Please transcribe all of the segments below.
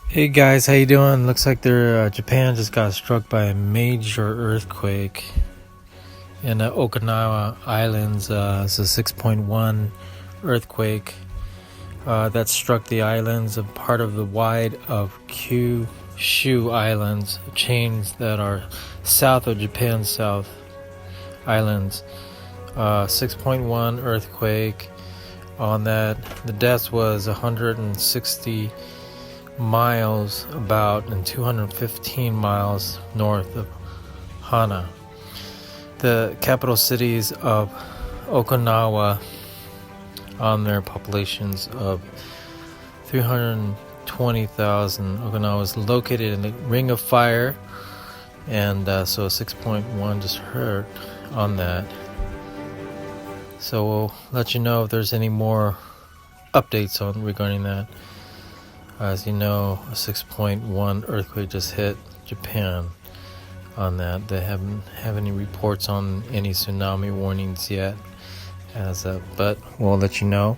Hey guys, how you doing? Looks like Japan just got struck by a major earthquake in the Okinawa Islands. It's a 6.1 earthquake that struck the islands, a part of the wide of Kyushu Islands, chains that are south of Japan's South Islands. 6.1 earthquake on that. The death was 160 miles about and 215 miles north of Hana. The capital cities of Okinawa, on their populations of 320,000. Okinawa is located in the Ring of Fire, and so 6.1 just hurt on that. So we'll let you know if there's any more updates on regarding that. As you know, a 6.1 earthquake just hit Japan on that. They haven't have any reports on any tsunami warnings yet, but we'll let you know.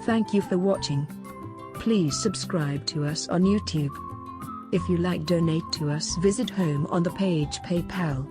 Thank you for watching. Please subscribe to us on YouTube. If you like, donate to us, visit home on the page PayPal.